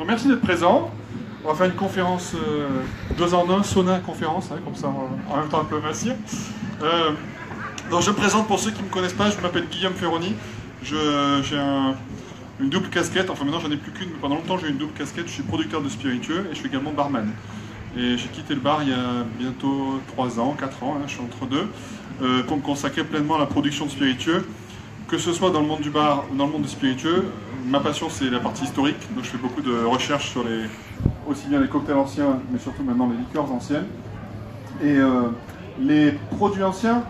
merci d'être présent. On va faire une conférence 2 en 1, sauna conférence, hein, comme ça en même temps un peu facile. Donc je me présente pour ceux qui ne me connaissent pas, je m'appelle Guillaume Ferroni. J'ai une double casquette, enfin maintenant j'en ai plus qu'une, mais pendant longtemps j'ai eu une double casquette. Je suis producteur de spiritueux et je suis également barman. Et j'ai quitté le bar il y a bientôt 3 ans, 4 ans, hein, je suis entre deux, pour me consacrer pleinement à la production de spiritueux. Que ce soit dans le monde du bar ou dans le monde des spiritueux, ma passion c'est la partie historique, donc je fais beaucoup de recherches sur aussi bien les cocktails anciens, mais surtout maintenant les liqueurs anciennes. Et les produits anciens,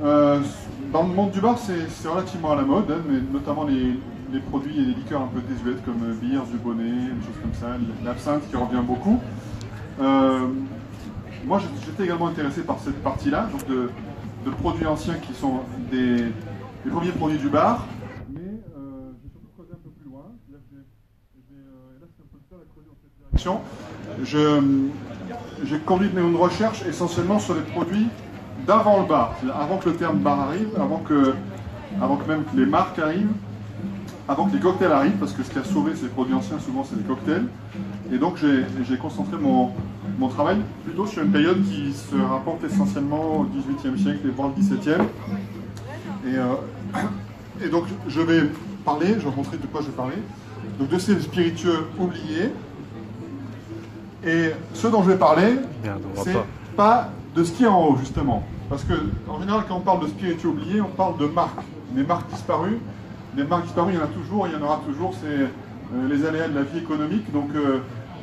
dans le monde du bar c'est relativement à la mode, hein, mais notamment les produits et les liqueurs un peu désuètes comme Beers, du Bonnet, des choses comme ça, l'absinthe qui revient beaucoup. Moi j'étais également intéressé par cette partie-là, donc de produits anciens qui sont les premiers produits du bar, mais je vais surtout creuser un peu plus loin. Là c'est un peu le seul à creuser dans cette direction. J'ai conduit une recherche essentiellement sur les produits d'avant le bar, avant que le terme bar arrive, avant que même les marques arrivent, avant que les cocktails arrivent, parce que ce qui a sauvé ces produits anciens souvent c'est les cocktails. Et donc j'ai concentré mon travail plutôt sur une période qui se rapporte essentiellement au XVIIIe siècle et voire le XVIIe. Et donc je vais montrer de quoi je vais parler, donc de ces spiritueux oubliés. Et ce dont je vais parler, c'est pas de ce qui est en haut justement. Parce que en général quand on parle de spiritueux oubliés, on parle de marques, des marques disparues. Des marques disparues, il y en a toujours, il y en aura toujours, c'est les aléas de la vie économique. Donc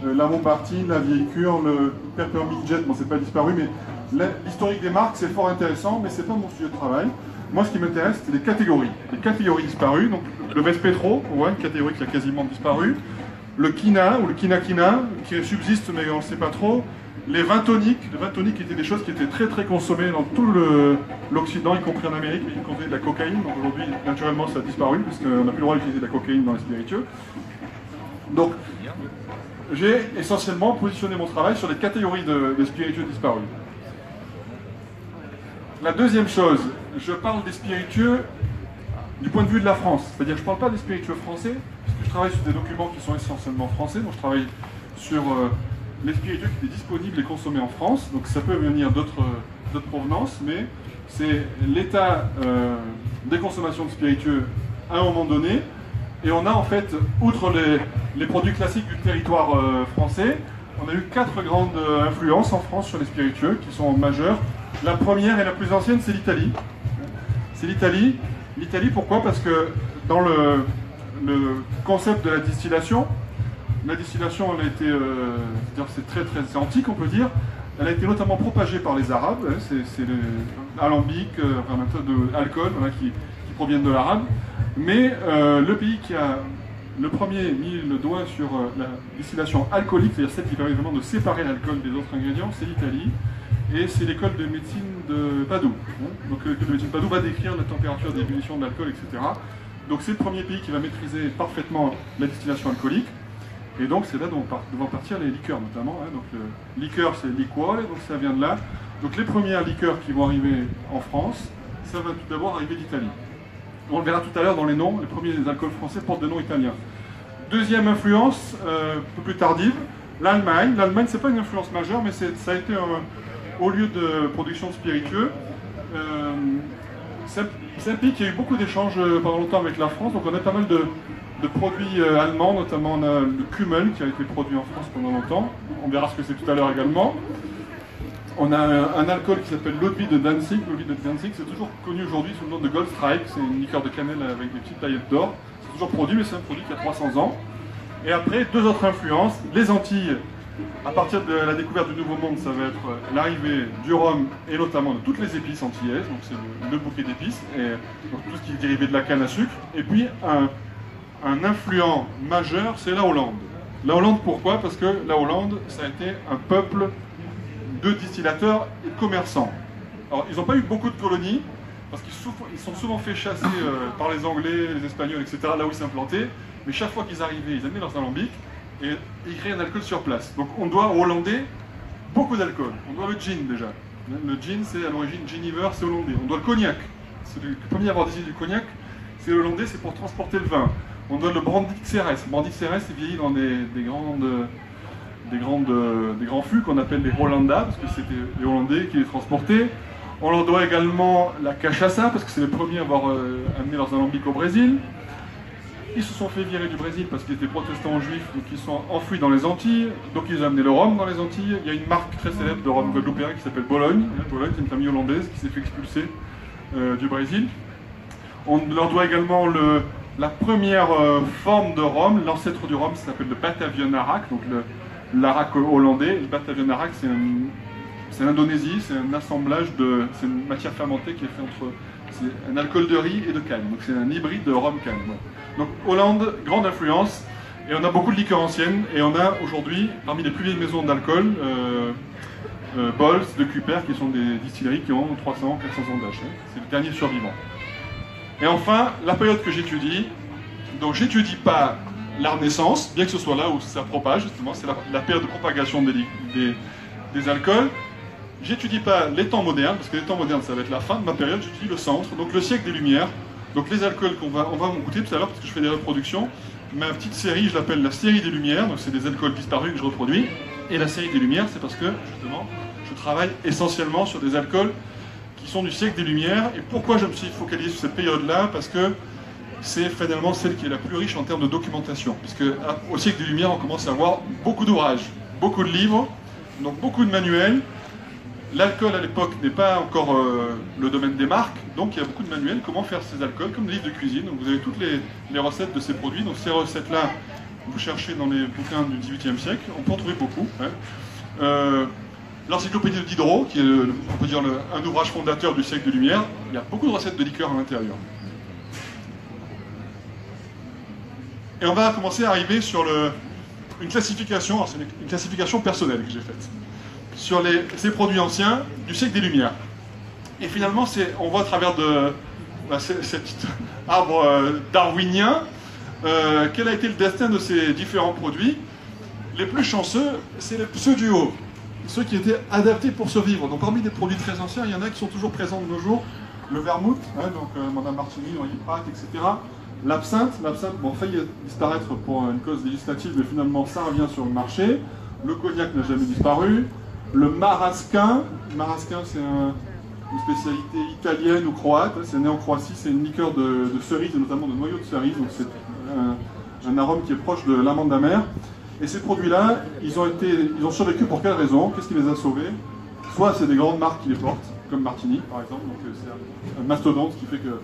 la Montpartine, la Vieille Cure, le Peppermint Jet, bon c'est pas disparu, mais l'historique des marques c'est fort intéressant, mais c'est pas mon sujet de travail. Moi, ce qui m'intéresse, c'est les catégories disparues. Donc, le Vespetro, on voit une catégorie qui a quasiment disparu. Le Quina, ou le Quina, qui subsiste, mais on ne sait pas trop. Les vins toniques étaient des choses qui étaient très très consommées dans tout l'Occident, y compris en Amérique, mais y compris de la cocaïne. Donc aujourd'hui, naturellement, ça a disparu, parce qu'on n'a plus le droit d'utiliser de la cocaïne dans les spiritueux. Donc, j'ai essentiellement positionné mon travail sur les catégories de spiritueux disparus. La deuxième chose, je parle des spiritueux du point de vue de la France. C'est-à-dire que je ne parle pas des spiritueux français, parce que je travaille sur des documents qui sont essentiellement français. Donc je travaille sur les spiritueux qui étaient disponibles et consommés en France. Donc ça peut venir d'autres provenances, mais c'est l'état des consommations de spiritueux à un moment donné. Et on a en fait, outre les produits classiques du territoire français, on a eu 4 grandes influences en France sur les spiritueux qui sont majeures. La première et la plus ancienne, c'est l'Italie. C'est l'Italie. L'Italie, pourquoi? Parce que dans le concept de la distillation elle a été, c'est très très antique, on peut dire. Elle a été notamment propagée par les Arabes. Hein, c'est l'alambic, enfin un méthode d'alcool qui proviennent de l'arabe. Mais le pays qui a le premier mis le doigt sur la distillation alcoolique, c'est-à-dire celle qui permet vraiment de séparer l'alcool des autres ingrédients, c'est l'Italie. Et c'est l'école de médecine de Padoue. Donc l'école de médecine de Padoue va décrire la température d'ébullition de l'alcool, etc. Donc c'est le premier pays qui va maîtriser parfaitement la distillation alcoolique. Et donc c'est là dont vont partir les liqueurs notamment. Hein. Donc le liqueur c'est liquore, donc ça vient de là. Donc les premières liqueurs qui vont arriver en France, ça va tout d'abord arriver d'Italie. On le verra tout à l'heure dans les noms, les premiers alcools français portent des noms italiens. Deuxième influence, un peu plus tardive, l'Allemagne. L'Allemagne c'est pas une influence majeure, mais ça a été au lieu de production de spiritueux. C'est un pays qui a eu beaucoup d'échanges pendant longtemps avec la France, donc on a pas mal de produits allemands, notamment on a le Kümmel qui a été produit en France pendant longtemps, on verra ce que c'est tout à l'heure également. On a un alcool qui s'appelle l'eau de vie de Danzig. L'eau de vie de Danzig, c'est toujours connu aujourd'hui sous le nom de Goldstrike, c'est une liqueur de cannelle avec des petites paillettes d'or. C'est toujours produit, mais c'est un produit qui a 300 ans. Et après, 2 autres influences, les Antilles. À partir de la découverte du Nouveau Monde, ça va être l'arrivée du rhum et notamment de toutes les épices antillaises, donc c'est le bouquet d'épices, et donc tout ce qui est dérivé de la canne à sucre. Et puis un influent majeur, c'est la Hollande. La Hollande, pourquoi? Parce que la Hollande, ça a été un peuple de distillateurs et de commerçants. Alors, ils n'ont pas eu beaucoup de colonies, parce qu'ils sont souvent fait chasser par les Anglais, les Espagnols, etc., là où ils s'implantaient, mais chaque fois qu'ils arrivaient, ils amenaient leurs alambics, et ils créaient un alcool sur place. Donc on doit aux Hollandais beaucoup d'alcool. On doit le gin déjà. Le gin, c'est à l'origine giniver, c'est hollandais. On doit le cognac. C'est le premier à avoir décidé du cognac, c'est hollandais, c'est pour transporter le vin. On donne le brandy Xérès. Le brandy Xérès est vieilli dans des grands fûts qu'on appelle les Hollanda, parce que c'était les Hollandais qui les transportaient. On leur doit également la cachaça, parce que c'est les premiers à avoir amené leurs alambics au Brésil. Ils se sont fait virer du Brésil parce qu'ils étaient protestants juifs, donc ils sont enfouis dans les Antilles, donc ils ont amené le rhum dans les Antilles. Il y a une marque très célèbre de rhum guadeloupéen qui s'appelle Bologne. Bologne, c'est une famille hollandaise qui s'est fait expulser du Brésil. On leur doit également la première forme de rhum, l'ancêtre du rhum, ça s'appelle le Batavian Arak, donc l'arak hollandais. Le Batavian Arak, c'est l'Indonésie, c'est un assemblage c'est une matière fermentée qui est faite c'est un alcool de riz et de canne, donc c'est un hybride de rhum-canne. Ouais. Donc Hollande, grande influence, et on a beaucoup de liqueurs anciennes, et on a aujourd'hui, parmi les plus vieilles maisons d'alcool, Bols, de Cooper, qui sont des distilleries qui ont 300, 400 ans d'âge. Hein. C'est le dernier survivant. Et enfin, la période que j'étudie, donc j'étudie pas la Renaissance, bien que ce soit là où ça propage, justement, c'est la période de propagation des alcools. J'étudie pas les temps modernes, parce que les temps modernes, ça va être la fin de ma période, j'étudie le centre, donc le siècle des Lumières. Donc les alcools on va en goûter tout à l'heure, parce que je fais des reproductions. Ma petite série, je l'appelle la série des Lumières, donc c'est des alcools disparus que je reproduis. Et la série des Lumières, c'est parce que, justement, je travaille essentiellement sur des alcools qui sont du siècle des Lumières. Et pourquoi je me suis focalisé sur cette période-là? Parce que c'est finalement celle qui est la plus riche en termes de documentation. Puisque au siècle des Lumières, on commence à avoir beaucoup d'ouvrages, beaucoup de livres, donc beaucoup de manuels. L'alcool à l'époque n'est pas encore le domaine des marques, donc il y a beaucoup de manuels, comment faire ces alcools, comme des livres de cuisine. Donc vous avez toutes les recettes de ces produits. Donc ces recettes-là, vous cherchez dans les bouquins du XVIIIe siècle, on peut en trouver beaucoup. Hein. L'encyclopédie de Diderot, qui est, on peut dire, un ouvrage fondateur du siècle des Lumières, il y a beaucoup de recettes de liqueurs à l'intérieur. Et on va commencer à arriver sur une classification, c'est une classification personnelle que j'ai faite, sur ces produits anciens du siècle des Lumières. Et finalement, on voit à travers cet arbre darwinien quel a été le destin de ces différents produits. Les plus chanceux, c'est ceux du haut, ceux qui étaient adaptés pour survivre. Donc parmi des produits très anciens, il y en a qui sont toujours présents de nos jours. Le vermouth, hein, donc Madame Martini, Henri Pratt, etc. L'absinthe, bon, failli disparaître pour une cause législative, mais finalement ça revient sur le marché. Le cognac n'a jamais disparu. Le marasquin, c'est une spécialité italienne ou croate, c'est né en Croatie, c'est une liqueur de cerises, et notamment de noyaux de cerises, donc c'est un arôme qui est proche de l'amande amère. Et ces produits-là, ils ont survécu pour quelle raison? Qu'est-ce qui les a sauvés? Soit c'est des grandes marques qui les portent, comme Martini par exemple, donc c'est un mastodonte qui fait que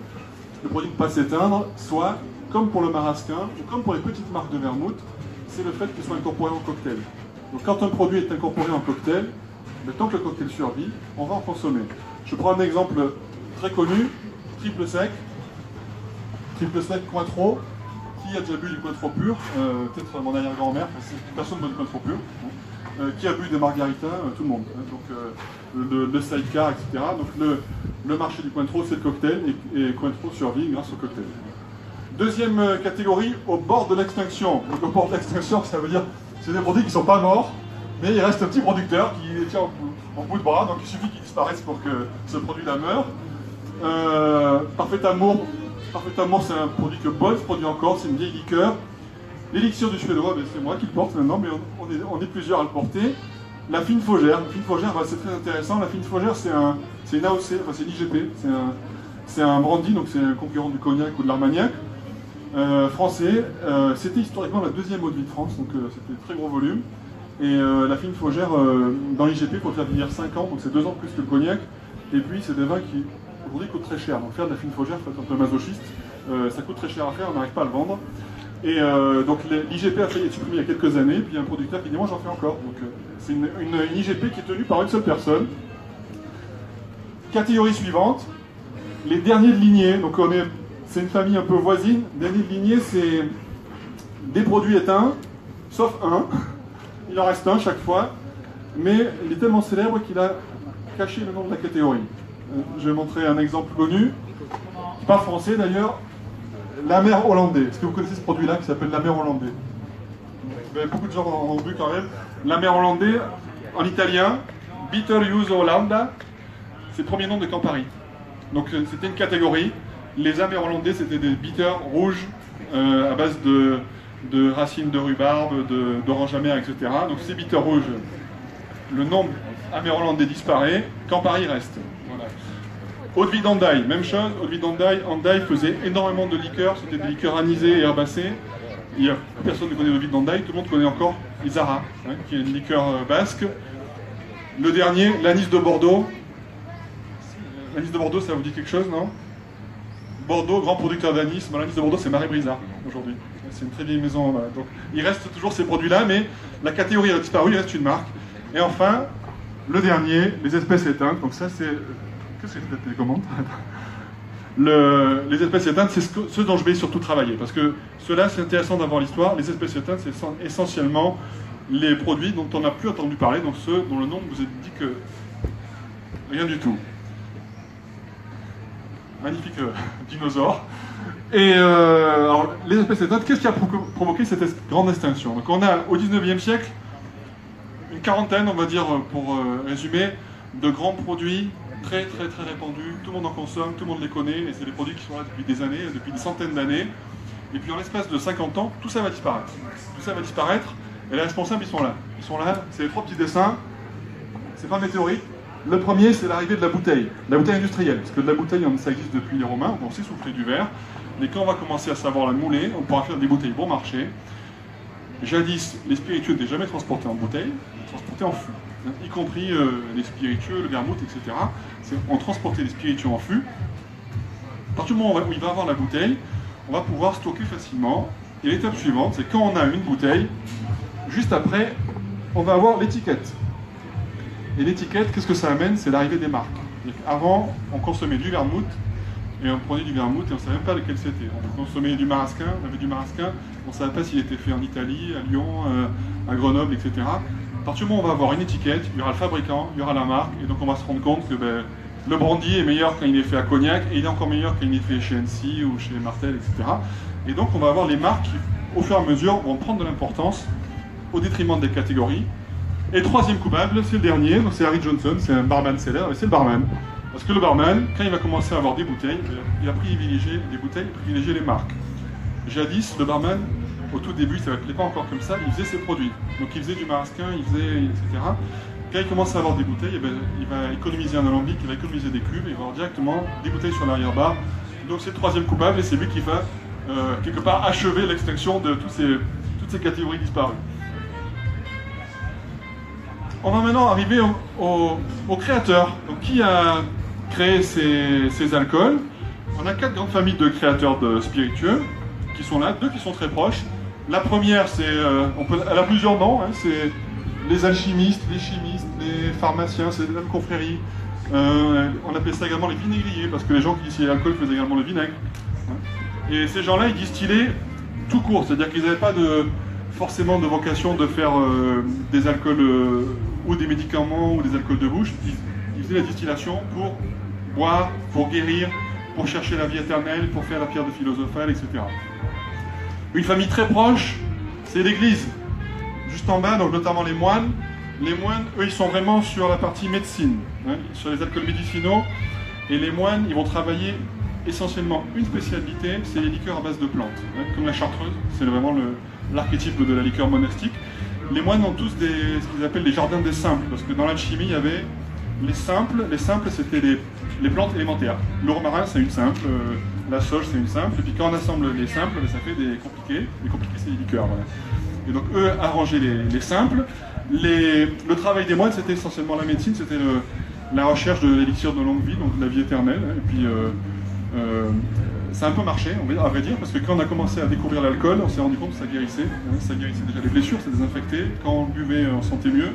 le produit ne peut pas s'éteindre, soit, comme pour le marasquin, ou comme pour les petites marques de vermouth, c'est le fait qu'ils soient incorporés en cocktail. Donc quand un produit est incorporé en cocktail, mais tant que le cocktail survit, on va en consommer. Je prends un exemple très connu, triple sec Cointreau. Qui a déjà bu du Cointreau pur? Peut-être mon arrière-grand-mère, personne ne boit du Cointreau pur. Qui a bu des margaritas? Tout le monde. Donc le sidecar, etc. Donc le marché du Cointreau, c'est le cocktail, et Cointreau survit grâce au cocktail. Deuxième catégorie, au bord de l'extinction. Donc au bord de l'extinction, ça veut dire c'est des produits qui ne sont pas morts, mais il reste un petit producteur qui les tient en bout de bras, donc il suffit qu'ils disparaissent pour que ce produit-là meure. Parfait Amour, c'est un produit que Bols produit encore, c'est une vieille liqueur. L'élixir du Suédois, c'est moi qui le porte maintenant, mais on est plusieurs à le porter. La fine Faugère, c'est très intéressant. La fine Faugère, c'est une AOC, c'est une IGP, c'est un brandy, donc c'est un concurrent du cognac ou de l'armagnac. Français, c'était historiquement la deuxième eau de vie de France, donc c'était très gros volume. Et la fine Faugère, dans l'IGP, il faut faire vieillir 5 ans, donc c'est 2 ans plus que le cognac. Et puis c'est des vins qui aujourd'hui coûtent très cher. Donc faire de la fine Faugère, il faut être un peu masochiste. Ça coûte très cher à faire, on n'arrive pas à le vendre. Et donc l'IGP a failli être supprimé il y a quelques années, puis il y a un producteur qui dit moi j'en fais encore. Donc c'est une IGP qui est tenue par une seule personne. Catégorie suivante, les derniers de lignée. Donc c'est une famille un peu voisine. Dernier de lignée, c'est des produits éteints, sauf un. Il en reste un chaque fois, mais il est tellement célèbre qu'il a caché le nom de la catégorie. Je vais montrer un exemple connu, pas français d'ailleurs, l'Amer hollandais. Est-ce que vous connaissez ce produit-là qui s'appelle l'Amer hollandais? Beaucoup de gens en ont bu quand même. L'Amer hollandais, en italien, Bitter Use Hollanda, c'est le premier nom de Campari. Donc c'était une catégorie. Les Amers hollandais, c'était des bitters rouges à base de racines de rhubarbe, d'orange amer, etc. Donc ces bitters rouges, le nombre amérolandais disparaît, quand Paris reste. Voilà. Eau-de-vie d'Andaille, même chose. Eau-de-vie d'Andaille, Andaille faisait énormément de liqueurs, c'était des liqueurs anisées et herbacées. Personne ne connaît l'eau-de-vie d'Andaille, tout le monde connaît encore Izara, hein, qui est une liqueur basque. Le dernier, l'anis de Bordeaux. L'anis de Bordeaux, ça vous dit quelque chose, non? Bordeaux, grand producteur d'anis. L'anis de Bordeaux, c'est Marie Brizard, aujourd'hui. C'est une très vieille maison. Voilà. Donc, il reste toujours ces produits-là, mais la catégorie a disparu, il reste une marque. Et enfin, le dernier, les espèces éteintes. Donc ça, c'est... Qu'est-ce que c'est cette télécommande? Les espèces éteintes, c'est ce dont je vais surtout travailler. Parce que cela, c'est intéressant d'avoir l'histoire. Les espèces éteintes, c'est essentiellement les produits dont on n'a plus entendu parler, donc ceux dont le nom vous a dit que rien du tout. Magnifique dinosaure. Et alors, les espèces éteintes, qu'est-ce qui a provoqué cette grande extinction? Donc on a au 19e siècle une quarantaine, on va dire, pour résumer, de grands produits très répandus, tout le monde en consomme, tout le monde les connaît, et c'est des produits qui sont là depuis des années, depuis des centaines d'années. Et puis en l'espace de 50 ans, tout ça va disparaître. Tout ça va disparaître, et les responsables, ils sont là. Ils sont là, c'est les 3 petits dessins, c'est pas météorite. Le premier, c'est l'arrivée de la bouteille industrielle, parce que de la bouteille, ça existe depuis les Romains, on sait souffler du verre, mais quand on va commencer à savoir la mouler, on pourra faire des bouteilles bon marché. Jadis, les spiritueux n'étaient jamais transportés en bouteille, ils transportés en fût, y compris les spiritueux, le vermouth, etc. On transportait les spiritueux en fût. À partir du moment où il va avoir la bouteille, on va pouvoir stocker facilement. Et l'étape suivante, c'est quand on a une bouteille, juste après, on va avoir l'étiquette. Et l'étiquette, qu'est-ce que ça amène? C'est l'arrivée des marques. Avant, on consommait du vermouth, et on prenait du vermouth et on ne savait même pas lequel c'était. On consommait du marasquin, on avait du marasquin, on ne savait pas s'il était fait en Italie, à Lyon, à Grenoble, etc. À partir du moment où on va avoir une étiquette, il y aura le fabricant, il y aura la marque, et donc on va se rendre compte que le brandy est meilleur quand il est fait à Cognac, et il est encore meilleur quand il est fait chez NC ou chez Martel, etc. Et donc on va avoir les marques qui, au fur et à mesure, vont prendre de l'importance au détriment des catégories. Et le troisième coupable, c'est le dernier, donc c'est Harry Johnson, c'est un barman célèbre, et c'est le barman. Parce que le barman, quand il va commencer à avoir des bouteilles, il va privilégier des bouteilles, privilégier les marques. Jadis, le barman, au tout début, ça ne s'appelait pas encore comme ça, il faisait ses produits. Donc il faisait du marasquin, il faisait, etc. Quand il commence à avoir des bouteilles, il va économiser un alambic, il va économiser des cubes, et il va avoir directement des bouteilles sur l'arrière-bar. Donc c'est le troisième coupable, et c'est lui qui va, quelque part, achever l'extinction de toutes ces catégories disparues. On va maintenant arriver au créateur. Donc, qui a créé ces alcools? On a 4 grandes familles de créateurs de spiritueux qui sont là, 2 qui sont très proches. La première, elle a plusieurs noms, hein, c'est les alchimistes, les chimistes, les pharmaciens, c'est la même confrérie. On appelait ça également les vinaigriers, parce que les gens qui distillaient l'alcool faisaient également le vinaigre. Et ces gens-là, ils distillaient tout court, c'est-à-dire qu'ils n'avaient pas forcément de vocation de faire des alcools ou des médicaments ou des alcools de bouche. Ils faisaient la distillation pour boire, pour guérir, pour chercher la vie éternelle, pour faire la pierre de philosophale, etc. Une famille très proche, c'est l'Église. Juste en bas, donc notamment les moines. Les moines, eux, ils sont vraiment sur la partie médecine, hein, sur les alcools médicinaux. Et les moines, ils vont travailler essentiellement une spécialité, c'est les liqueurs à base de plantes, hein, comme la chartreuse. C'est vraiment l'archétype de la liqueur monastique. Les moines ont tous ce qu'ils appellent les jardins des simples, parce que dans l'alchimie, il y avait les simples. Les simples, c'était les plantes élémentaires. Le romarin, c'est une simple, la sauge, c'est une simple, et puis quand on assemble les simples, ça fait des compliqués. Les compliqués, c'est les liqueurs. Voilà. Et donc, eux arrangeaient les simples. Le travail des moines, c'était essentiellement la médecine, c'était la recherche de l'élixir de longue vie, donc de la vie éternelle. Hein, et puis, ça a un peu marché, à vrai dire, parce que quand on a commencé à découvrir l'alcool, on s'est rendu compte que ça guérissait. Hein, ça guérissait déjà les blessures, ça désinfectait. Quand on buvait, on sentait mieux.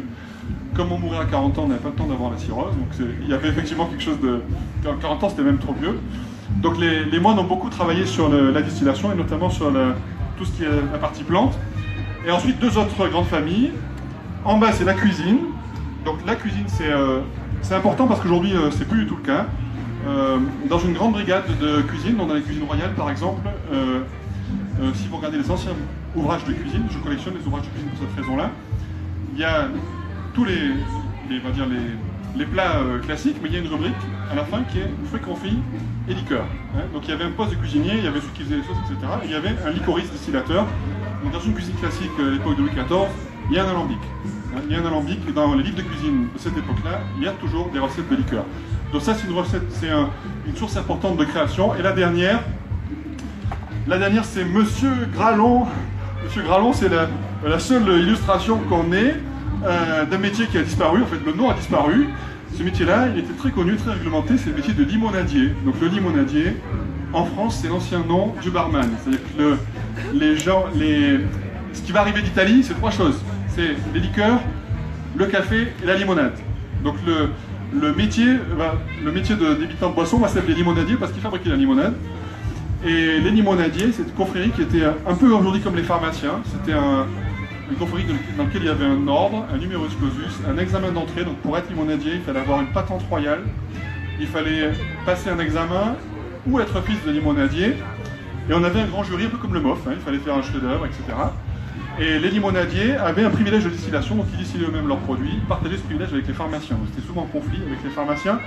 Comme on mourait à 40 ans, on n'avait pas le temps d'avoir la cirrhose. Donc il y avait effectivement quelque chose de... 40 ans, c'était même trop vieux. Donc les moines ont beaucoup travaillé sur la distillation, et notamment sur tout ce qui est la partie plante. Et ensuite, 2 autres grandes familles. En bas, c'est la cuisine. Donc la cuisine, c'est important parce qu'aujourd'hui, c'est plus du tout le cas. Dans une grande brigade de cuisine, dans la cuisine royale par exemple, si vous regardez les anciens ouvrages de cuisine, je collectionne les ouvrages de cuisine pour cette raison-là, il y a tous les plats classiques, mais il y a une rubrique à la fin qui est fruits confits et liqueurs. Hein. Donc il y avait un poste de cuisinier, il y avait ceux qui faisaient les sauces, etc. Et il y avait un liquoriste distillateur. Donc dans une cuisine classique à l'époque de Louis XIV, il y a un alambic. Hein. Il y a un alambic, et dans les livres de cuisine de cette époque-là, il y a toujours des recettes de liqueurs. Donc ça, c'est une recette, c'est une source importante de création. Et la dernière, c'est Monsieur Grallon. Monsieur Grallon, c'est la seule illustration qu'on ait d'un métier qui a disparu. En fait, le nom a disparu. Ce métier-là, il était très connu, très réglementé. C'est le métier de limonadier. Donc le limonadier, en France, c'est l'ancien nom du barman. C'est-à-dire que ce qui va arriver d'Italie, c'est 3 choses. C'est les liqueurs, le café et la limonade. Donc le métier de débitant de boisson va s'appeler limonadier parce qu'il fabriquait la limonade. Et les limonadiers, c'est une confrérie qui était un peu aujourd'hui comme les pharmaciens. C'était une confrérie dans laquelle il y avait un ordre, un numerus clausus, un examen d'entrée. Donc pour être limonadier, il fallait avoir une patente royale, il fallait passer un examen ou être fils de limonadier. Et on avait un grand jury, un peu comme le MOF, hein, il fallait faire un chef-d'œuvre, etc. Et les limonadiers avaient un privilège de distillation, donc ils distillaient eux-mêmes leurs produits, ils partageaient ce privilège avec les pharmaciens. C'était souvent en conflit avec les pharmaciens.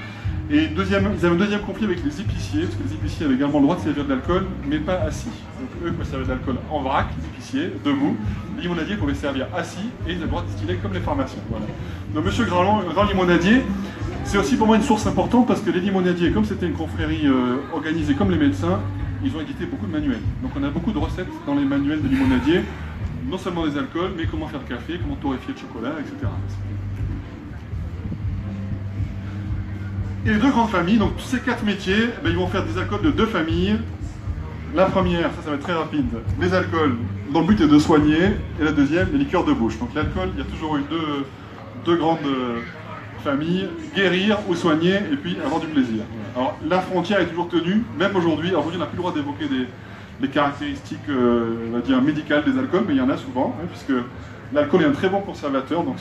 Et ils avaient un deuxième conflit avec les épiciers, parce que les épiciers avaient également le droit de servir de l'alcool, mais pas assis. Donc eux pouvaient servir de l'alcool en vrac, les épiciers, debout. Les limonadiers pouvaient servir assis, et ils avaient le droit de distiller comme les pharmaciens. Voilà. Donc Monsieur Grallon, grand limonadier, c'est aussi pour moi une source importante, parce que les limonadiers, comme c'était une confrérie organisée comme les médecins, ils ont édité beaucoup de manuels. Donc on a beaucoup de recettes dans les manuels des limonadiers, non seulement des alcools, mais comment faire le café, comment torréfier le chocolat, etc. Et les 2 grandes familles, donc tous ces 4 métiers, ils vont faire des alcools de 2 familles. La première, ça va être très rapide, les alcools dont le but est de soigner, et la deuxième, les liqueurs de bouche. Donc l'alcool, il y a toujours eu deux grandes familles, guérir ou soigner, et puis avoir du plaisir. Alors la frontière est toujours tenue, même aujourd'hui. Alors aujourd'hui, on n'a plus le droit d'évoquer des caractéristiques on va dire, médicales des alcools, mais il y en a souvent, hein, puisque l'alcool est un très bon conservateur, donc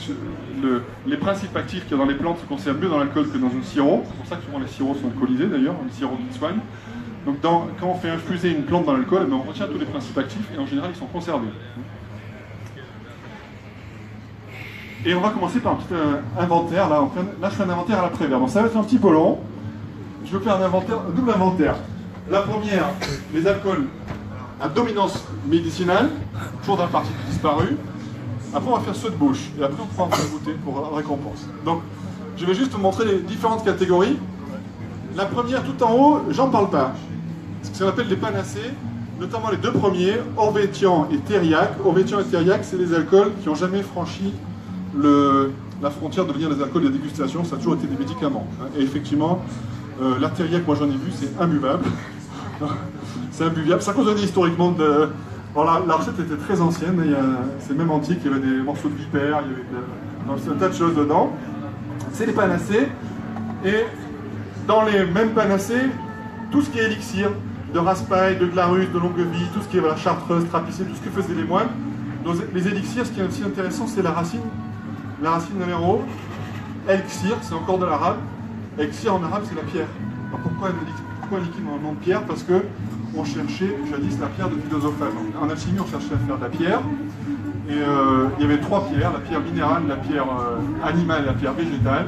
les principes actifs qu'il y a dans les plantes se conservent mieux dans l'alcool que dans un sirop. C'est pour ça que souvent les sirops sont alcoolisés d'ailleurs, les sirops qui soignent. Donc quand on fait infuser une plante dans l'alcool, on retient tous les principes actifs et en général ils sont conservés. Et on va commencer par un petit inventaire. Là je fais un inventaire à l'après-vert. Donc ça va être un petit peu long. Je vais faire un double inventaire. La première, les alcools à dominance médicinale, toujours dans la partie disparue. Après, on va faire ceux de bouche, et après, on pourra en faire goûter pour la récompense. Donc, je vais juste vous montrer les différentes catégories. La première, tout en haut, j'en parle pas. Ce qu'on appelle les panacées, notamment les 2 premiers, Orvétian et Thériac. Orvétian et Thériac, c'est des alcools qui n'ont jamais franchi la frontière de devenir des alcools de dégustation. Ça a toujours été des médicaments. Hein. Et effectivement, la Thériac, moi j'en ai vu, c'est imbuvable. C'est imbuvable. Ça cause historiquement de... Bon, la recette était très ancienne, c'est même antique, il y avait des morceaux de vipère, il y avait un tas de choses dedans. C'est les panacées, et dans les mêmes panacées, tout ce qui est élixir, de raspail, de glarus, de longue vie, tout ce qui est chartreuse, trapicée, tout ce que faisaient les moines. Donc, les élixirs, ce qui est aussi intéressant, c'est la racine numéro, elixir, c'est encore de l'arabe. Elixir en arabe, c'est la pierre. Alors pourquoi un liquide en nom de pierre? Parce que on cherchait jadis la pierre de philosophane. En alchimie, on cherchait à faire de la pierre. Et il y avait 3 pierres, la pierre minérale, la pierre animale et la pierre végétale.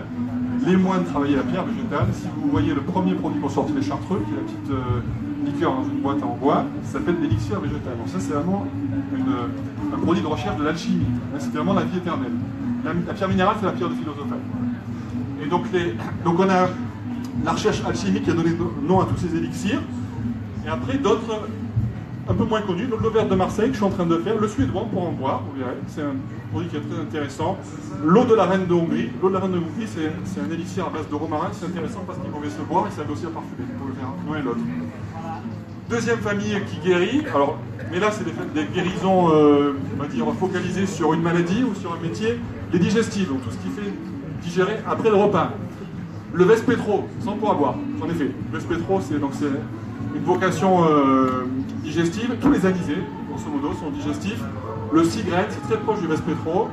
Les moines travaillaient la pierre végétale. Si vous voyez le premier produit qu'on sortit, les chartreux, qui est la petite liqueur dans une boîte en bois, ça s'appelle l'élixir végétal. Donc ça, c'est vraiment un produit de recherche de l'alchimie. C'est vraiment la vie éternelle. La pierre minérale, c'est la pierre de philosophane. Et donc on a la recherche alchimique qui a donné nom à tous ces élixirs. Et après, d'autres un peu moins connus, l'eau verte de Marseille que je suis en train de faire, le suédois pour en boire, vous verrez, c'est un produit qui est très intéressant. L'eau de la reine de Hongrie, l'eau de la reine de Hongrie, c'est un élixir à base de romarin, c'est intéressant parce qu'il pouvait se boire et ça avait aussi à parfumer, vous pouvez faire l'un et l'autre. Deuxième famille qui guérit, alors, mais là c'est des guérisons, on va dire, focalisées sur une maladie ou sur un métier, les digestifs, donc tout ce qui fait digérer après le repas. Le Vespetro, sans pour boire, j'en ai fait. Le Vespetro, c'est une vocation digestive. Tous les anisés, grosso modo, sont digestifs. Le cigrette, c'est très proche du Vespetro.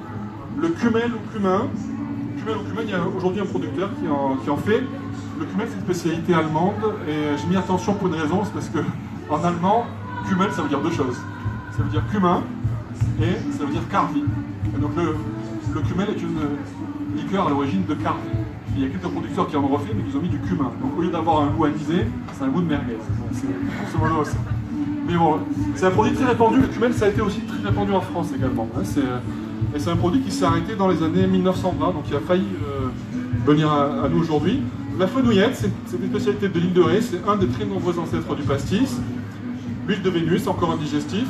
Le cumel ou cumin, il y a aujourd'hui un producteur qui en fait. Le cumel, c'est une spécialité allemande. Et j'ai mis attention pour une raison, c'est parce que en allemand, cumel, ça veut dire 2 choses. Ça veut dire cumin et ça veut dire carvi. Et donc le cumel est une liqueur à l'origine de carvi. il y a quelques producteurs qui en ont refait, mais qui ont mis du cumin. Donc au lieu d'avoir un goût anisé, c'est un goût de merguez. C'est grosso modo ça. Mais bon, c'est un produit très répandu. Le cumin, ça a été aussi très répandu en France également. Hein, et c'est un produit qui s'est arrêté dans les années 1920, donc il a failli venir à nous aujourd'hui. La fenouillette, c'est une spécialité de l'île de Ré, c'est un des très nombreux ancêtres du pastis. L'huile de Vénus, encore un digestif.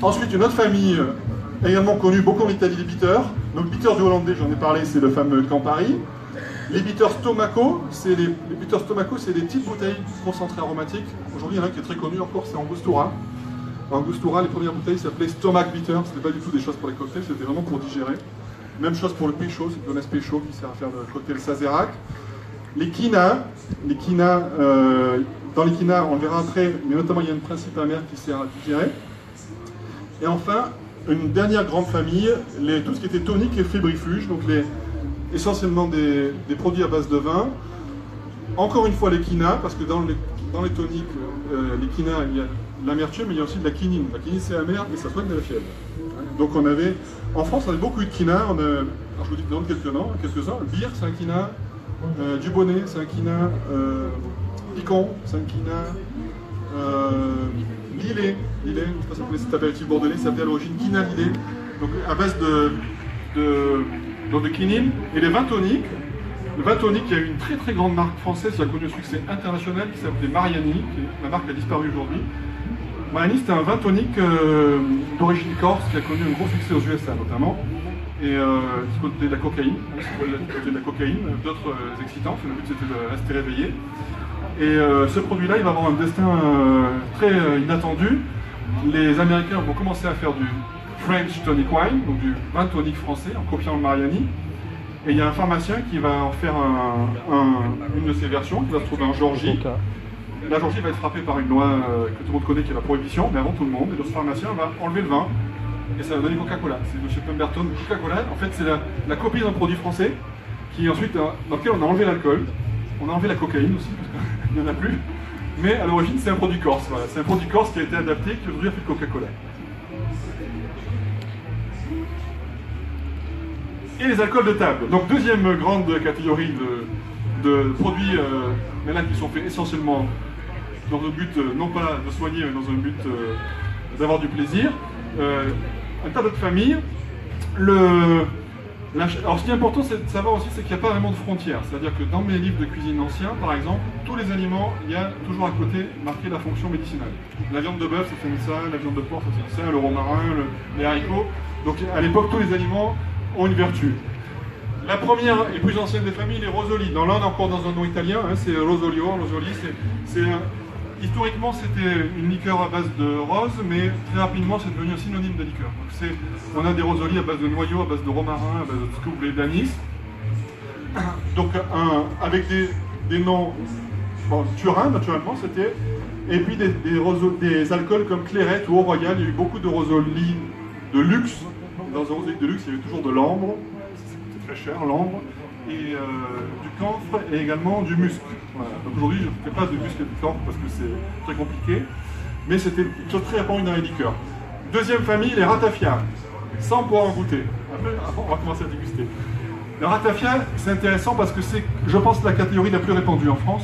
Ensuite, une autre famille également connue, beaucoup en Italie, les bitters. Donc, bitters du hollandais, j'en ai parlé, c'est le fameux Campari. Les bitters stomaco, c'est les petites bouteilles concentrées aromatiques. Aujourd'hui, il y en a un qui est très connu encore, c'est Angostura. Angostura, les premières bouteilles s'appelaient Stomach Bitter, ce n'était pas du tout des choses pour les cocktails, c'était vraiment pour digérer. Même chose pour le pécho, c'est le Dones pécho qui sert à faire le cocktail Sazerac. Les quina, dans les quina, on le verra après, mais notamment il y a une principe amère qui sert à digérer. Et enfin, une dernière grande famille, tout ce qui était tonique et fébrifuge, donc essentiellement des produits à base de vin. Encore une fois les quina, parce que dans les toniques, les quina, il y a de l'amertume, mais il y a aussi de la quinine. La quinine c'est amer et ça soigne de la fièvre. Donc en France on avait beaucoup de quina, alors je vous dis quelques-uns, le bière c'est un quina, du bonnet c'est un quina, picon c'est un quina, lillet, je ne sais pas si vous connaissez cet apéritif bordelais, ça s'appelait à l'origine quina lillet, donc à base de quinine, et les vins toniques. Le vin tonique, il y a eu une très très grande marque française qui a connu un succès international qui s'appelait Mariani, la marque a disparu aujourd'hui. Mariani, c'était un vin tonique d'origine corse qui a connu un gros succès aux USA notamment, et qui contenait de la cocaïne, d'autres excitants, le but c'était de rester réveillé. Et ce produit-là, il va avoir un destin très inattendu. Les Américains vont commencer à faire du French Tonic Wine, donc du vin tonique français, en copiant le Mariani. Et il y a un pharmacien qui va en faire une de ces versions, qui va se trouver en Géorgie. La Géorgie va être frappée par une loi que tout le monde connaît, qui est la prohibition, mais avant tout le monde. Et le pharmacien va enlever le vin, et ça va donner Coca-Cola. C'est M. Pemberton. Coca-Cola, en fait, c'est la copie d'un produit français, qui ensuite, dans lequel on a enlevé l'alcool. On a enlevé la cocaïne aussi, parce qu'il n'y en a plus. Mais à l'origine, c'est un produit corse. Voilà. C'est un produit corse qui a été adapté, qui aujourd'hui a fait Coca-Cola. Et les alcools de table. Donc deuxième grande catégorie de produits mais là qui sont faits essentiellement dans un but non pas de soigner, mais dans un but d'avoir du plaisir. Un tableau de famille. Alors ce qui est important de savoir aussi, c'est qu'il n'y a pas vraiment de frontières. C'est-à-dire que dans mes livres de cuisine anciens, par exemple, tous les aliments, il y a toujours à côté marqué la fonction médicinale. La viande de bœuf, ça fait ça, la viande de porc, ça fait ça, le romarin, les haricots. Donc à l'époque, tous les aliments ont une vertu. La première et plus ancienne des familles, les rosoli. Dans l'un, encore dans un nom italien, hein, c'est rosolio. Rosoli, historiquement, c'était une liqueur à base de rose, mais très rapidement, c'est devenu un synonyme de liqueur. Donc, on a des rosolis à base de noyaux, à base de romarin, à base de ce que vous voulez, d'anis. Donc, avec des noms, Turin, naturellement, c'était. Et puis des alcools comme Clairette ou Eau-Royal. Il y a eu beaucoup de rosolis de luxe. Dans un rosoli de luxe, il y avait toujours de l'ambre. Très cher, l'ambre, et du camphre et également du musc. Voilà. Donc aujourd'hui, je ne fais pas de musc et du camphre parce que c'est très compliqué, mais c'était quelque chose de très répandu dans les liqueurs. Deuxième famille, les ratafia, sans pouvoir en goûter. Après, on va commencer à déguster. Le ratafia, c'est intéressant parce que c'est, je pense, la catégorie la plus répandue en France.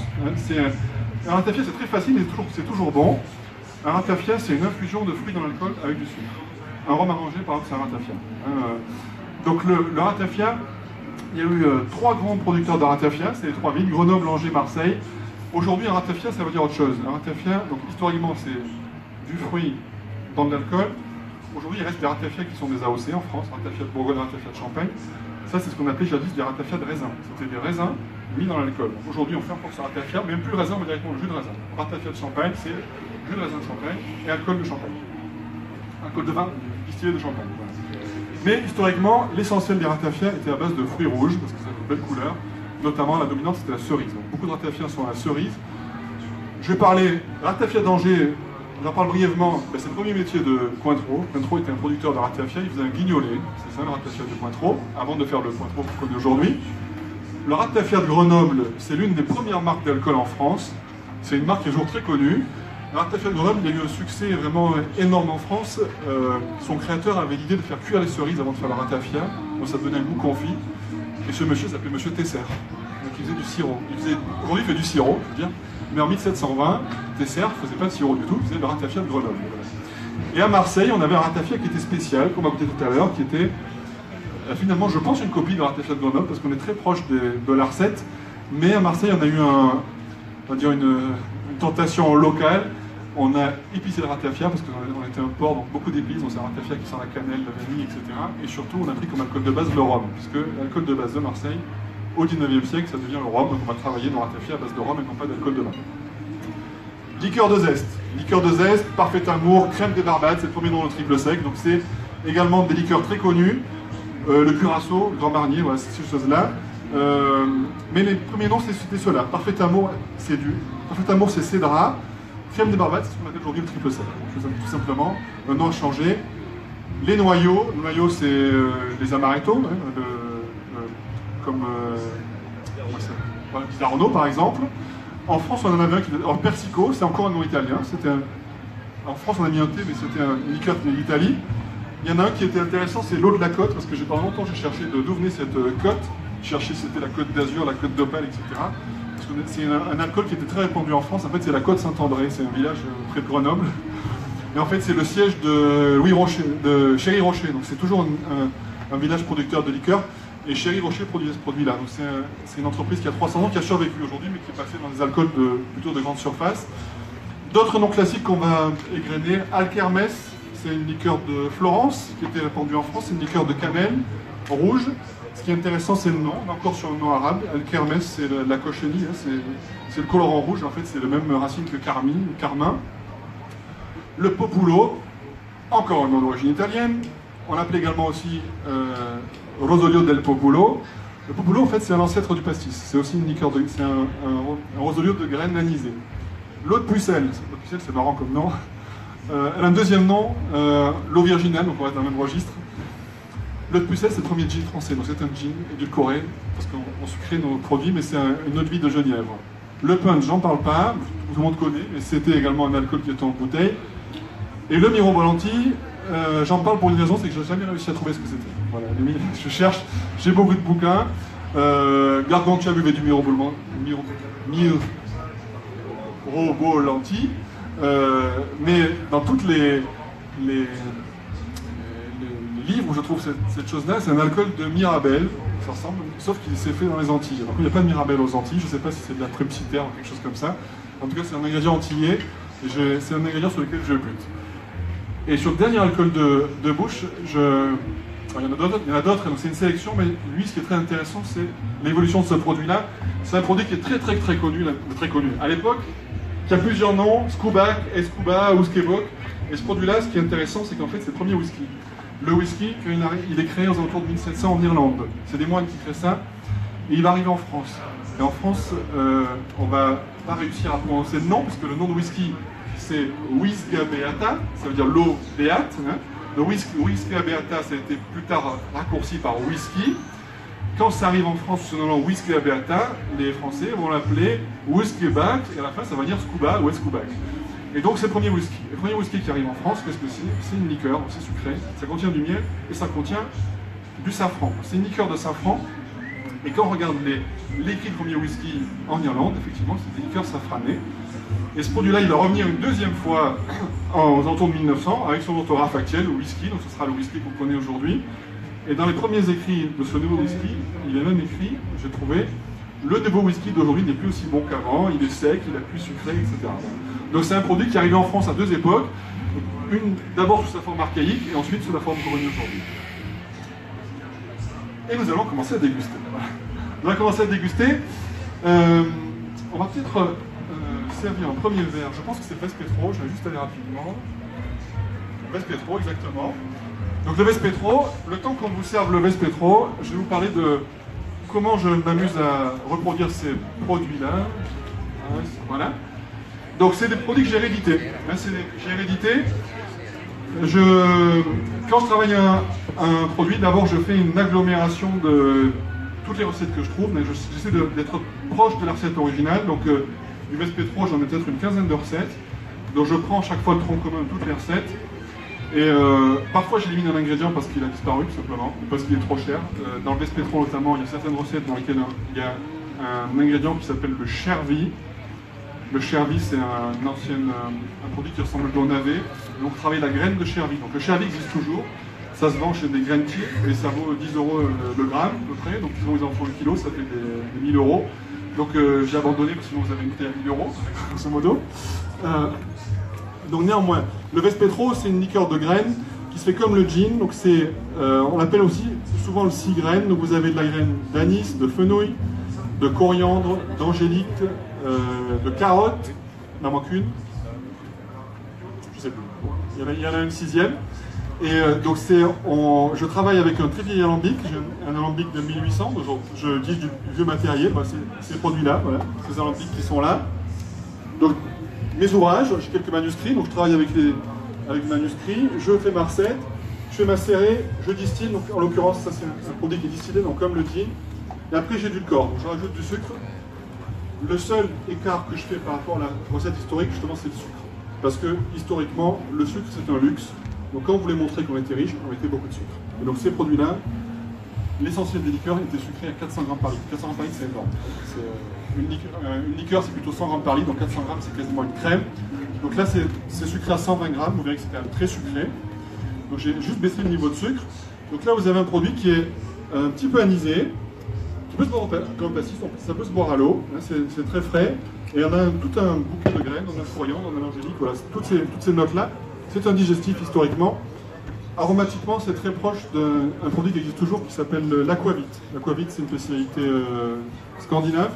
Un ratafia, c'est très facile et c'est toujours bon. Un ratafia, c'est une infusion de fruits dans l'alcool avec du sucre. Un rhum arrangé, par exemple, c'est un ratafia. Donc le ratafia, il y a eu 3 grands producteurs de ratafia, c'est les 3 villes, Grenoble, Angers, Marseille. Aujourd'hui, un ratafia, ça veut dire autre chose. Un ratafia, donc historiquement, c'est du fruit dans de l'alcool. Aujourd'hui, il reste des ratafias qui sont des AOC en France, ratafia de Bourgogne, ratafia de Champagne. Ça, c'est ce qu'on appelait jadis des ratafias de raisin. C'était des raisins mis dans l'alcool. Aujourd'hui, on fait encore ce ratafia, même plus le raisin, mais directement le jus de raisin. Ratafia de Champagne, c'est jus de raisin de Champagne et alcool de Champagne. Alcool de vin distillé de Champagne. Voilà. Mais historiquement, l'essentiel des ratafias était à base de fruits rouges, parce que ça a une belle couleur. Notamment, la dominante, c'était la cerise. Donc, beaucoup de ratafias sont à la cerise. Je vais parler ratafia d'Angers, j'en parle brièvement. Ben, c'est le premier métier de Cointreau. Cointreau était un producteur de ratafia, il faisait un guignolet. C'est ça le ratafia de Cointreau, avant de faire le Cointreau qu'on connaît aujourd'hui. Le ratafia de Grenoble, c'est l'une des premières marques d'alcool en France. C'est une marque qui est toujours très connue. Le ratafia de Grenoble, il y a eu un succès vraiment énorme en France. Son créateur avait l'idée de faire cuire les cerises avant de faire le ratafia. Donc ça donnait un goût confit. Et ce monsieur s'appelait Monsieur Tesser. Donc il faisait du sirop. Aujourd'hui, il fait du sirop, je veux dire. Mais en 1720, Tesser ne faisait pas de sirop du tout, il faisait le ratafia de Grenoble. Et à Marseille, on avait un ratafia qui était spécial, comme on a goûté tout à l'heure, qui était finalement, je pense, une copie de ratafia de Grenoble, parce qu'on est très proche de la recette. Mais à Marseille, on a eu on va dire une tentation locale. On a épicé le ratafia, parce qu'on était un port, donc beaucoup d'épices, donc c'est un ratafia qui sent la cannelle, la vanille, etc. Et surtout, on a pris comme alcool de base le rhum, puisque l'alcool de base de Marseille, au 19e siècle, ça devient le rhum, donc on va travailler nos ratafia à base de rhum et non pas d'alcool de vin. Liqueur de zeste. Liqueur de zeste, Parfait Amour, crème des Barbades, c'est le premier nom de triple sec, donc c'est également des liqueurs très connues. Le Curaçao, le Grand Marnier, voilà, c'est ces choses-là. Mais les premiers noms, c'était ceux-là. Parfait Amour, c'est Parfait Amour, c'est Cédra. Crème des Barbades, c'est ce qu'on appelle aujourd'hui le triple sec. Tout simplement, un nom a changé. Les noyaux, c'est les amaretto, hein, comme Arnaud par exemple. En France, on en avait un qui en Persico, c'est encore un nom italien. En France, on a mis un thé, mais c'était une liqueur d'Italie. Il y en a un qui était intéressant, c'est l'eau de la côte, parce que pendant longtemps, j'ai cherché d'où venait cette côte. J'ai cherché si c'était la côte d'Azur, la côte d'Opale, etc. Parce que c'est un alcool qui était très répandu en France. En fait, c'est la côte Saint-André, c'est un village près de Grenoble. Et en fait, c'est le siège de Chéri Rocher. Donc, c'est toujours un village producteur de liqueurs. Et Chéri Rocher produisait ce produit-là. Donc, c'est une entreprise qui a 300 ans, qui a survécu aujourd'hui, mais qui est passée dans des alcools plutôt de grande surface. D'autres noms classiques qu'on va égrener, Alkermes, c'est une liqueur de Florence qui était répandue en France. C'est une liqueur de cannelle rouge. Ce qui est intéressant, c'est le nom. On est encore sur le nom arabe. Alkermes, c'est la cochenille, hein, c'est le colorant rouge. En fait, c'est la même racine que carmin. Le Populo, encore un nom d'origine italienne. On l'appelait également aussi Rosolio del Populo. Le Populo, en fait, c'est un ancêtre du pastis. C'est aussi une liqueur c'est un Rosolio de graines anisées. L'eau de Pucelle, c'est marrant comme nom. Elle a un deuxième nom, l'eau virginale, donc on va être dans le même registre. L'eau de Pucelle, c'est le premier gin français, donc c'est un gin édulcoré, parce qu'on sucrait nos produits, mais c'est une eau de vie de genièvre. Le punch, j'en parle pas, tout le monde connaît, mais c'était également un alcool qui était en bouteille. Et le Mirobolanti, j'en parle pour une raison, c'est que je n'ai jamais réussi à trouver ce que c'était. Voilà, je cherche, j'ai beaucoup de bouquins. Gargantua buvait du Mirobolanti, mais dans toutes les livres où je trouve cette chose-là, c'est un alcool de Mirabelle, ça ressemble, sauf qu'il s'est fait dans les Antilles. Alors, il n'y a pas de Mirabelle aux Antilles, je ne sais pas si c'est de la Trupsiter ou quelque chose comme ça. En tout cas, c'est un ingrédient antillais, et c'est un ingrédient sur lequel je bute. Et sur le dernier alcool de bouche, il y en a d'autres, donc c'est une sélection, mais lui, ce qui est très intéressant, c'est l'évolution de ce produit-là. C'est un produit qui est très connu. À l'époque, qui a plusieurs noms, Scubac, Escuba ou Skebok. Et ce produit-là, ce qui est intéressant, c'est qu'en fait, c'est le premier whisky. Le whisky, il est créé aux alentours de 1700 en Irlande. C'est des moines qui créent ça. Et il va arriver en France. Et en France, on ne va pas réussir à prononcer le nom, puisque le nom de whisky, c'est Whiskea Beata, ça veut dire l'eau béate. Hein. Le Whiskea Beata, ça a été plus tard raccourci par whisky. Quand ça arrive en France sous ce nom Whiskea Beata, les Français vont l'appeler Whiskeback, et à la fin, ça va dire Scuba ou Escubac. Et donc c'est le premier whisky. Le premier whisky qui arrive en France, qu'est-ce que c'est? C'est une liqueur, c'est sucré, ça contient du miel et ça contient du safran. C'est une liqueur de safran. Et quand on regarde l'écrit de premier whisky en Irlande, effectivement, c'est des liqueurs safranées. Et ce produit-là, il va revenir une deuxième fois aux alentours de 1900 avec son orthographe actuel, le whisky. Donc ce sera le whisky qu'on connaît aujourd'hui. Et dans les premiers écrits de ce nouveau whisky, il est même écrit, j'ai trouvé, le nouveau whisky d'aujourd'hui n'est plus aussi bon qu'avant, il est sec, il est plus sucré, etc. Donc c'est un produit qui est arrivé en France à deux époques, d'abord sous sa forme archaïque et ensuite sous la forme connue aujourd'hui. Et nous allons commencer à déguster. On va commencer à déguster. On va peut-être servir un premier verre, je pense que c'est Vespetro, je vais juste aller rapidement. Vespetro, exactement. Donc le Vespetro, le temps qu'on vous serve le Vespetro, je vais vous parler de comment je m'amuse à reproduire ces produits-là. Voilà. Donc c'est des produits que j'ai hérédités. J'ai hérédité. Quand je travaille un produit, d'abord je fais une agglomération de toutes les recettes que je trouve. J'essaie d'être proche de la recette originale. Donc du Vespetro, j'en ai peut-être une quinzaine de recettes. Donc je prends chaque fois le tronc commun de toutes les recettes. Et parfois j'élimine un ingrédient parce qu'il a disparu tout simplement, ou parce qu'il est trop cher. Dans le Vespetro notamment, il y a certaines recettes dans lesquelles il y a un ingrédient qui s'appelle le chervi. Le chervi, c'est un produit qui ressemble un peu au navet. Donc on travaille la graine de chervi. Donc le chervi existe toujours. Ça se vend chez des grainiers et ça vaut 10 € le gramme à peu près. Donc ils en font le kilo, ça fait des 1000 €. Donc j'ai abandonné parce que sinon vous avez une bouteille à 1000 €, grosso modo. Donc néanmoins, le Vespetro, c'est une liqueur de graines qui se fait comme le gin. Donc on l'appelle aussi souvent le 6 graines. Donc vous avez de la graine d'anis, de fenouil, de coriandre, d'angélique, de carotte. Il en manque une. Je sais plus. Il y en a une 6e. Et donc je travaille avec un très vieil alambic, un alambic de 1800. Donc je dis du vieux matériel. Bah, ces produits-là, voilà, ces alambics qui sont là. Donc mes ouvrages, j'ai quelques manuscrits, donc je travaille avec manuscrits, je fais ma recette, je fais macérer, je distille, donc en l'occurrence ça c'est un produit qui est distillé, donc comme le gin, et après j'édulcore, donc je rajoute du sucre. Le seul écart que je fais par rapport à la recette historique, justement, c'est le sucre. Parce que historiquement, le sucre c'est un luxe, donc quand on voulait montrer qu'on était riche, on mettait beaucoup de sucre. Et donc ces produits-là, l'essentiel des liqueurs était sucré à 400 grammes par litre. 400 grammes par litre, c'est énorme. Une liqueur, c'est plutôt 100 grammes par litre, donc 400 grammes, c'est quasiment une crème. Donc là, c'est sucré à 120 grammes, vous verrez que c'est quand même très sucré. Donc j'ai juste baissé le niveau de sucre. Donc là, vous avez un produit qui est un petit peu anisé, qui peut se boire comme pastis, donc ça peut se boire à l'eau, c'est très frais. Et on a tout un bouquet de graines, on a coriandre, on a l'angélique, voilà, toutes ces notes-là. C'est un digestif historiquement. Aromatiquement, c'est très proche d'un produit qui existe toujours qui s'appelle l'aquavit. L'aquavit, c'est une spécialité scandinave,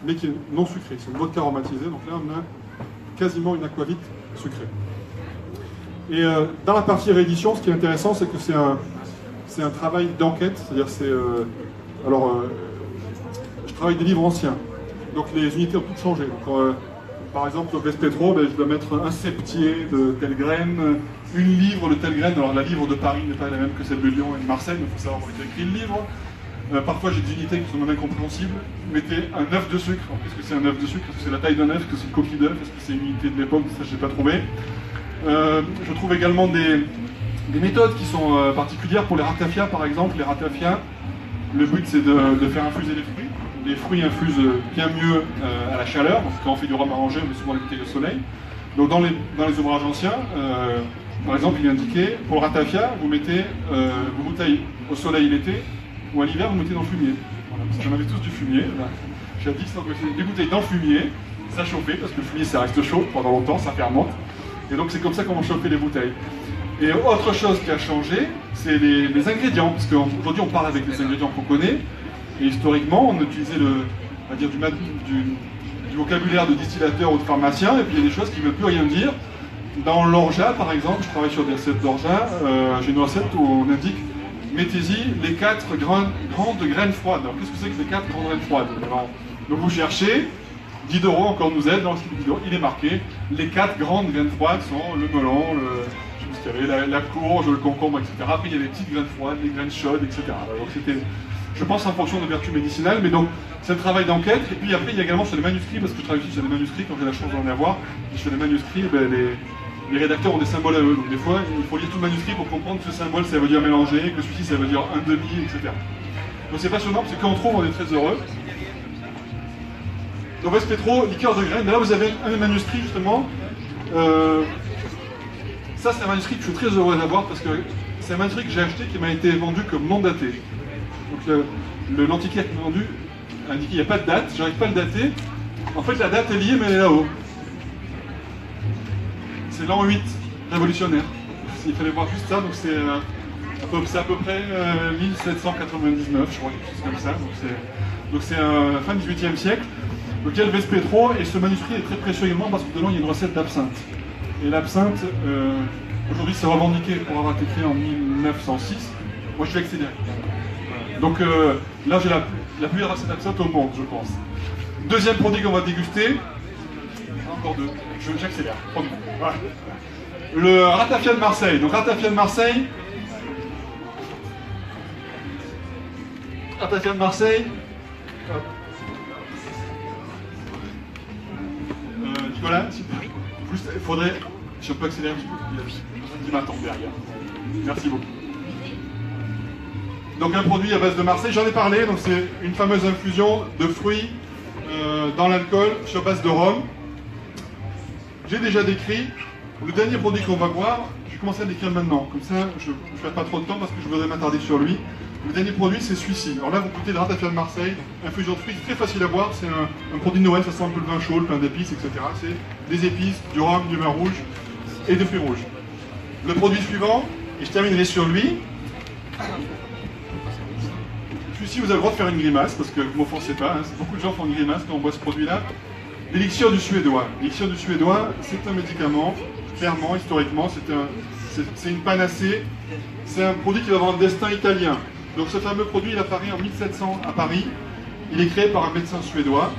mais qui est non sucrée. C'est une vodka aromatisée, donc là on a quasiment une aquavit sucrée. Et dans la partie réédition, ce qui est intéressant, c'est que c'est un travail d'enquête, c'est-à-dire je travaille des livres anciens, donc les unités ont toutes changé. Donc, par exemple, au Vespetro, je dois mettre un septier de telle graine, une livre de telle graine. Alors la livre de Paris n'est pas la même que celle de Lyon et de Marseille, mais il faut savoir où est écrit le livre. Parfois j'ai des unités qui sont même incompréhensibles. Mettez un œuf de sucre. Alors, qu'est-ce que c'est un œuf de sucre? Est-ce que c'est la taille d'un œuf? Est-ce que c'est une coquille d'œuf? Est-ce que c'est une unité de l'époque? Ça je n'ai pas trouvé. Je trouve également des méthodes qui sont particulières pour les ratafias par exemple. Les ratafias, le but c'est de faire infuser les fruits. Les fruits infusent bien mieux à la chaleur, donc quand on fait du rhum arrangé, on met souvent les bouteilles au soleil. Donc dans les ouvrages anciens, par exemple, il est indiqué, pour le ratafia, vous mettez vos bouteilles au soleil l'été, ou à l'hiver, vous mettez dans le fumier. Voilà, parce qu'on avait tous du fumier. Jadis, donc des bouteilles dans le fumier, ça chauffait, parce que le fumier ça reste chaud pendant longtemps, ça fermente. Et donc c'est comme ça qu'on va chauffer les bouteilles. Et autre chose qui a changé, c'est les ingrédients, parce qu'aujourd'hui on parle avec les ingrédients qu'on connaît. Et historiquement, on utilisait on va dire, du vocabulaire de distillateur ou de pharmacien, et puis il y a des choses qui ne veulent plus rien dire. Dans l'orgeat, par exemple, je travaille sur des recettes d'orgeat, j'ai une recette où on indique mettez-y les 4 grandes graines froides. Alors qu'est-ce que c'est que les 4 grandes graines froides? Alors, donc vous cherchez, Diderot encore nous aide, dans le style Diderot, il est marqué, les 4 grandes graines froides sont le melon, je sais plus ce qu'il y avait, la courge, le concombre, etc. Après il y a les petites graines froides, les graines chaudes, etc. Donc c'était, je pense, en fonction de vertus médicinales, mais donc c'est un travail d'enquête. Et puis après, il y a également sur les manuscrits, parce que je travaille aussi sur des manuscrits, quand j'ai la chance d'en avoir, et sur les manuscrits, les rédacteurs ont des symboles à eux. Donc des fois, il faut lire tout le manuscrit pour comprendre que ce symbole, ça veut dire mélanger, que celui-ci, ça veut dire un demi, etc. Donc c'est passionnant, parce que quand on trouve, on est très heureux. Donc Vespetro, liqueur de graines. Là, vous avez un manuscrit, justement. Ça, c'est un manuscrit que je suis très heureux d'avoir, parce que c'est un manuscrit que j'ai acheté qui m'a été vendu comme non daté. Donc l'antiquaire qui m'a vendu a indiqué qu'il n'y a pas de date, j'arrive pas à le dater. En fait la date est liée mais elle est là-haut. C'est l'an 8, révolutionnaire. Il fallait voir juste ça, donc c'est à peu près 1799, je crois, quelque chose comme ça. Donc c'est fin 18e siècle. Donc il y a le Vespetro, et ce manuscrit est très précieux également parce que dedans il y a une recette d'absinthe. Et l'absinthe, aujourd'hui c'est revendiqué pour avoir été créé en 1906. Moi je suis accéléré. Donc là j'ai la plus belle recette d'absinthe au monde, je pense. Deuxième produit qu'on va déguster. Encore deux. J'accélère. Voilà. Le ratafia de Marseille. Donc ratafia de Marseille. Ratafia de Marseille. Nicolas, il faudrait. Je peux accélérer un petit peu. qui m'attend derrière. Merci beaucoup. Donc un produit à base de Marseille, j'en ai parlé, donc c'est une fameuse infusion de fruits dans l'alcool sur base de rhum. J'ai déjà décrit le dernier produit qu'on va boire, je vais commencer à décrire maintenant, comme ça je ne perds pas trop de temps parce que je voudrais m'attarder sur lui. Le dernier produit c'est celui-ci. Alors là vous goûtez le ratafia de Marseille, infusion de fruits, très facile à boire, c'est un produit de Noël, ça sent un peu le vin chaud, plein d'épices, etc. C'est des épices, du rhum, du vin rouge et des fruits rouges. Le produit suivant, et je terminerai sur lui. Celui-ci, vous avez le droit de faire une grimace, parce que vous m'offensez pas, hein, beaucoup de gens font une grimace quand on boit ce produit-là. L'élixir du Suédois. L'élixir du Suédois, c'est un médicament, clairement, historiquement, c'est une panacée. C'est un produit qui va avoir un destin italien. Donc ce fameux produit, il apparaît en 1700 à Paris. Il est créé par un médecin suédois.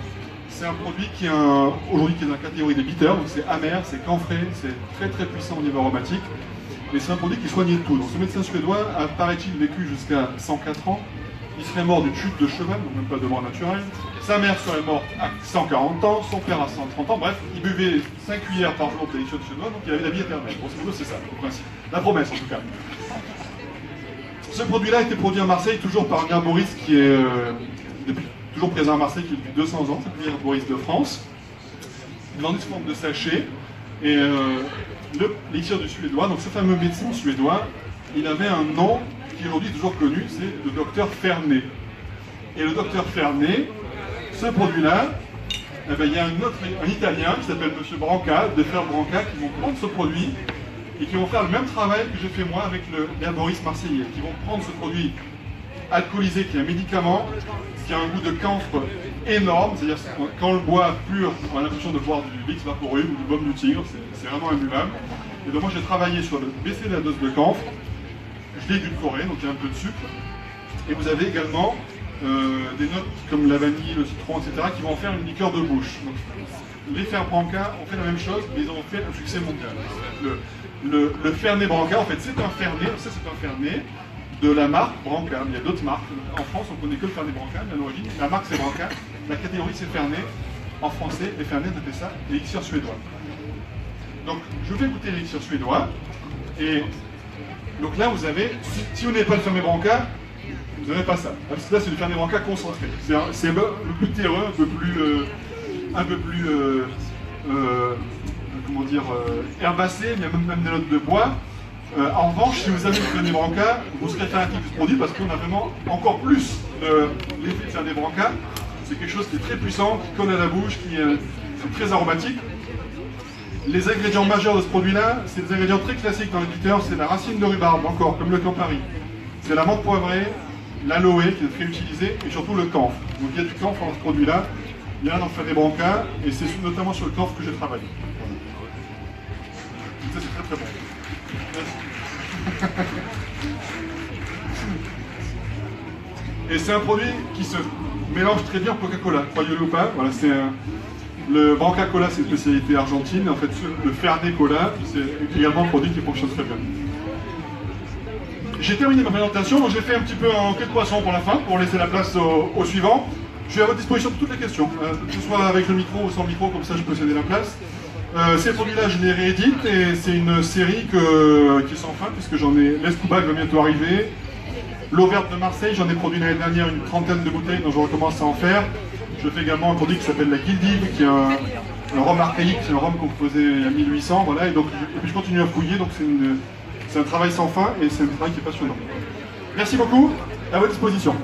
C'est un produit qui est aujourd'hui qui est dans la catégorie des bitters, donc c'est amer, c'est camphré, c'est très très puissant au niveau aromatique. Mais c'est un produit qui soignait tout. Donc ce médecin suédois a, paraît-il, vécu jusqu'à 104 ans. Il serait mort d'une chute de cheval, donc même pas de mort naturelle. Sa mère serait morte à 140 ans, son père à 130 ans. Bref, il buvait 5 cuillères par jour de l'élixir du Suédois, donc il avait la vie éternelle. Grosso modo, c'est ça, le principe. La promesse, en tout cas. Ce produit-là a été produit à Marseille, toujours par un herboriste qui est toujours présent à Marseille, qui est depuis 200 ans, c'est le premier herboriste de France. Il vendait sous forme de sachet. Et l'élixir du Suédois, donc ce fameux médecin suédois, il avait un nom qui aujourd'hui est toujours connu, c'est le docteur Fernet. Et le docteur Fernet, ce produit-là, eh ben, il y a un Italien qui s'appelle M. Branca, de Frères Branca, qui vont prendre ce produit et qui vont faire le même travail que j'ai fait moi avec l'herboriste marseillais, qui vont prendre ce produit alcoolisé, qui est un médicament, qui a un goût de camphre énorme, c'est-à-dire quand on le boit pur, on a l'impression de boire du Vicks Vaporub ou du baume du tigre, c'est vraiment imbuvable. Et donc moi j'ai travaillé sur baisser la dose de camphre, je l'ai édulcoré, donc il y a un peu de sucre, et vous avez également des notes comme la vanille, le citron, etc., qui vont en faire une liqueur de bouche. Donc, les Frères Branca ont fait la même chose, mais ils ont fait un succès mondial. Le Fernet Branca, en fait, c'est un Fernet, ça c'est un Fernet de la marque Branca. Il y a d'autres marques. En France, on ne connaît que le Fernet Branca, mais à l'origine, la marque c'est Branca, la catégorie c'est Fernet. En français, les Fernet appellent ça l'élixir suédois. Donc, je vais goûter l'élixir suédois, et donc là, vous avez, si vous n'avez pas le Fernet Branca, vous n'avez pas ça. Parce que là, c'est le Fernet Branca concentré. C'est le plus terreux, un peu plus comment dire, herbacé, il y a même des notes de bois. En revanche, si vous avez le Fernet Branca, vous serez fanatique de ce produit parce qu'on a vraiment encore plus l'effet de Fernet Branca. C'est quelque chose qui est très puissant, qui colle à la bouche, c'est très aromatique. Les ingrédients majeurs de ce produit-là, c'est des ingrédients très classiques dans les bitters, c'est la racine de rhubarbe, encore, comme le Campari. C'est la menthe poivrée, l'aloe qui est très utilisé, et surtout le camphre. Donc il y a du camphre dans ce produit-là, il y en a dans le Fernet Branca, et c'est notamment sur le camphre que j'ai travaillé. Donc ça c'est très très bon. Merci. Et c'est un produit qui se mélange très bien au Coca-Cola, croyez-le ou pas. Voilà, le Branca Cola, c'est une spécialité argentine. En fait, le Fernet Cola, c'est également un produit qui fonctionne très bien. J'ai terminé ma présentation, donc j'ai fait un petit peu en queue de poisson pour la fin, pour laisser la place au suivant. Je suis à votre disposition pour toutes les questions, que ce soit avec le micro ou sans micro, comme ça je peux céder la place. Ces produits-là, je les réédite, et c'est une série qui est sans fin, puisque j'en ai... L'Escoubac va bientôt arriver. L'eau verte de Marseille, j'en ai produit l'année dernière une trentaine de bouteilles, donc je recommence à en faire. Je fais également un produit qui s'appelle la Gildive, qui est un rhum archaïque, c'est un rhum qu'on faisait en 1800, voilà, et puis je continue à fouiller, donc c'est un travail sans fin, et c'est un travail qui est passionnant. Merci beaucoup, à votre disposition.